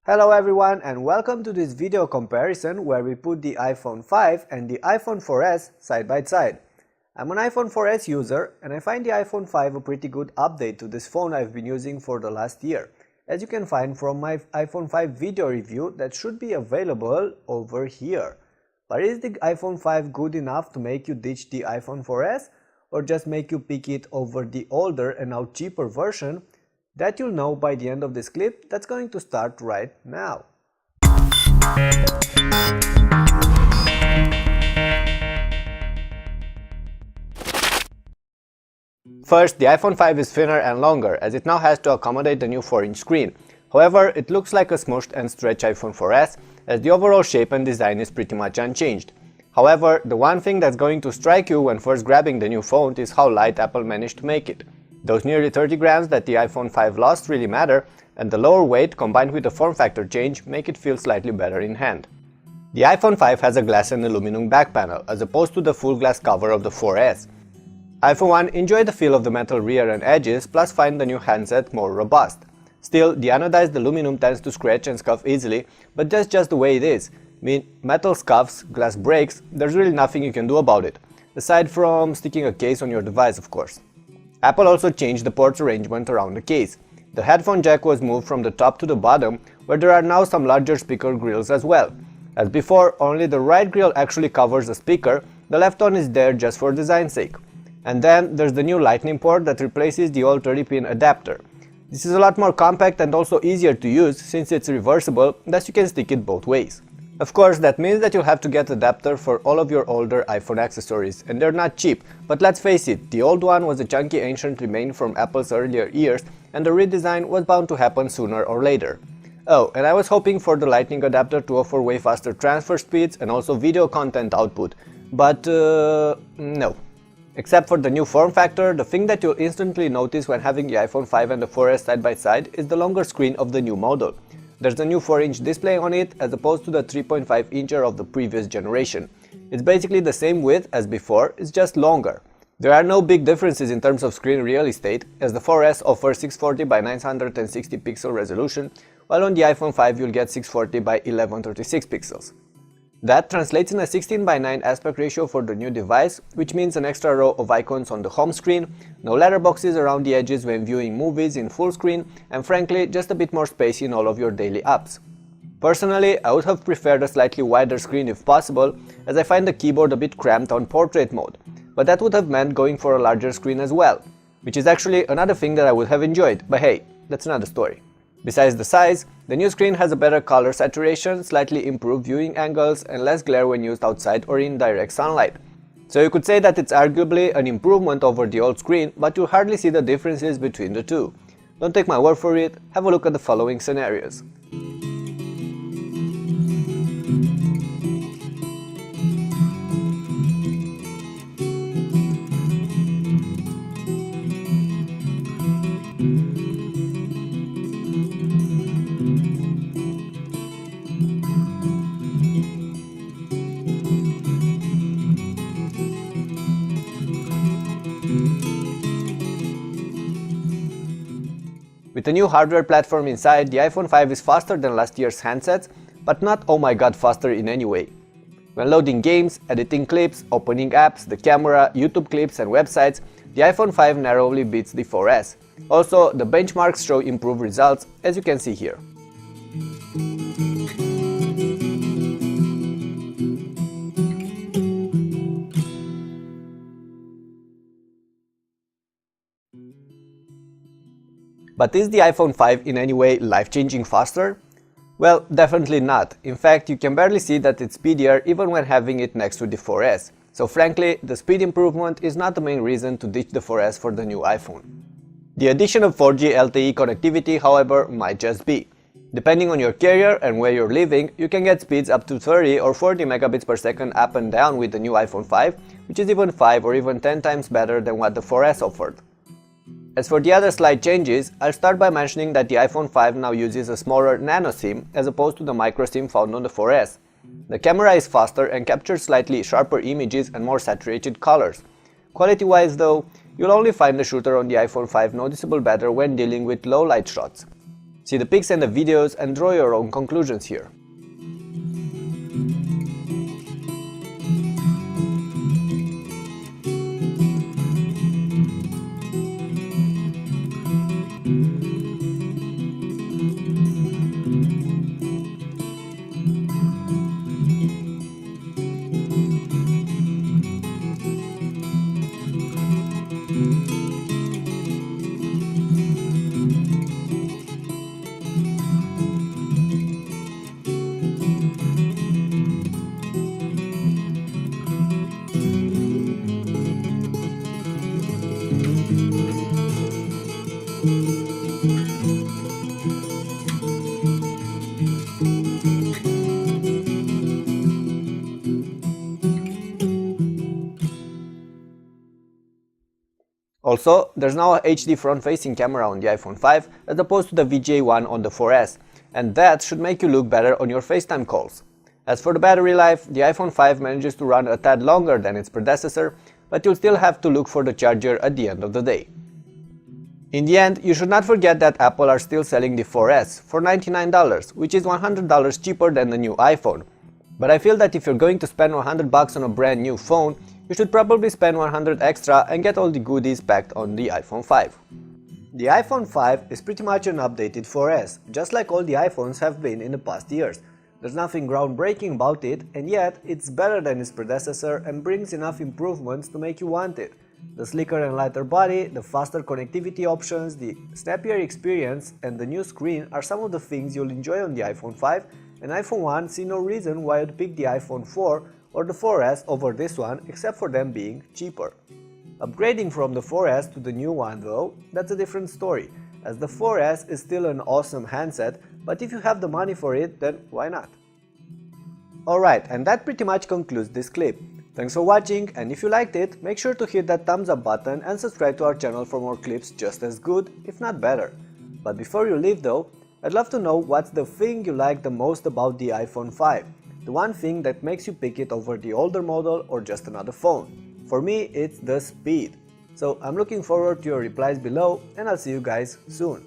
Hello everyone and welcome to this video comparison where we put the iPhone 5 and the iPhone 4S side by side. I'm an iPhone 4S user and I find the iPhone 5 a pretty good update to this phone I've been using for the last year, as you can find from my iPhone 5 video review that should be available over here. But is the iPhone 5 good enough to make you ditch the iPhone 4S or just make you pick it over the older and now cheaper version? That you'll know by the end of this clip that's going to start right now. First, the iPhone 5 is thinner and longer as it now has to accommodate the new 4-inch screen. However, it looks like a smushed and stretched iPhone 4S as the overall shape and design is pretty much unchanged. However, the one thing that's going to strike you when first grabbing the new phone is how light Apple managed to make it. Those nearly 30 grams that the iPhone 5 lost really matter, and the lower weight combined with the form factor change make it feel slightly better in hand. The iPhone 5 has a glass and aluminum back panel as opposed to the full glass cover of the 4S. I for one enjoy the feel of the metal rear and edges, plus find the new handset more robust. Still, the anodized aluminum tends to scratch and scuff easily, but that's just the way it is. Metal scuffs, glass breaks, there's really nothing you can do about it, aside from sticking a case on your device of course. Apple also changed the ports arrangement around the case. The headphone jack was moved from the top to the bottom, where there are now some larger speaker grills as well. As before, only the right grill actually covers the speaker, the left one is there just for design's sake. And then there's the new lightning port that replaces the old 30-pin adapter. This is a lot more compact and also easier to use since it's reversible, thus you can stick it both ways. Of course, that means that you'll have to get an adapter for all of your older iPhone accessories, and they're not cheap, but let's face it, the old one was a chunky ancient remain from Apple's earlier years, and the redesign was bound to happen sooner or later. Oh, and I was hoping for the Lightning adapter to offer way faster transfer speeds and also video content output, but no. Except for the new form factor, the thing that you'll instantly notice when having the iPhone 5 and the 4S side by side is the longer screen of the new model. There's a new 4-inch display on it as opposed to the 3.5-incher of the previous generation. It's basically the same width as before, it's just longer. There are no big differences in terms of screen real estate, as the 4S offers 640 by 960 pixel resolution, while on the iPhone 5 you'll get 640 by 1136 pixels. That translates in a 16 by 9 aspect ratio for the new device, which means an extra row of icons on the home screen, no letterboxes around the edges when viewing movies in full screen, and frankly just a bit more space in all of your daily apps. Personally, I would have preferred a slightly wider screen if possible, as I find the keyboard a bit cramped on portrait mode, but that would have meant going for a larger screen as well, which is actually another thing that I would have enjoyed, but hey, that's another story. Besides the size, the new screen has a better color saturation, slightly improved viewing angles, and less glare when used outside or in direct sunlight. So you could say that it's arguably an improvement over the old screen, but you'll hardly see the differences between the two. Don't take my word for it, have a look at the following scenarios. With the new hardware platform inside, the iPhone 5 is faster than last year's handsets, but not oh my god faster in any way. When loading games, editing clips, opening apps, the camera, YouTube clips and websites, the iPhone 5 narrowly beats the 4S. Also, the benchmarks show improved results, as you can see here. But is the iPhone 5 in any way life-changing faster? Well, definitely not. In fact, you can barely see that it's speedier even when having it next to the 4S. So frankly, the speed improvement is not the main reason to ditch the 4S for the new iPhone. The addition of 4G LTE connectivity, however, might just be. Depending on your carrier and where you're living, you can get speeds up to 30 or 40 megabits per second up and down with the new iPhone 5, which is even 5 or even 10 times better than what the 4S offered. As for the other slight changes, I'll start by mentioning that the iPhone 5 now uses a smaller nano SIM as opposed to the micro SIM found on the 4S. The camera is faster and captures slightly sharper images and more saturated colors. Quality-wise though, you'll only find the shooter on the iPhone 5 noticeable better when dealing with low light shots. See the pics and the videos and draw your own conclusions here. Also, there's now a HD front-facing camera on the iPhone 5 as opposed to the VGA one on the 4S, and that should make you look better on your FaceTime calls. As for the battery life, the iPhone 5 manages to run a tad longer than its predecessor, but you'll still have to look for the charger at the end of the day. In the end, you should not forget that Apple are still selling the 4S for $99, which is $100 cheaper than the new iPhone. But I feel that if you're going to spend $100 on a brand new phone, you should probably spend $100 extra and get all the goodies packed on the iPhone 5. The iPhone 5 is pretty much an updated 4S, just like all the iPhones have been in the past years. There's nothing groundbreaking about it, and yet it's better than its predecessor and brings enough improvements to make you want it. The slicker and lighter body, the faster connectivity options, the snappier experience, and the new screen are some of the things you'll enjoy on the iPhone 5, and iPhone 1 see no reason why you'd pick the iPhone 4 or the 4S over this one, except for them being cheaper. Upgrading from the 4S to the new one though, that's a different story, as the 4S is still an awesome handset, but if you have the money for it, then why not? Alright, and that pretty much concludes this clip. Thanks for watching, and if you liked it, make sure to hit that thumbs up button and subscribe to our channel for more clips just as good, if not better. But before you leave though, I'd love to know what's the thing you like the most about the iPhone 5. The one thing that makes you pick it over the older model or just another phone. For me, it's the speed. So I'm looking forward to your replies below, and I'll see you guys soon.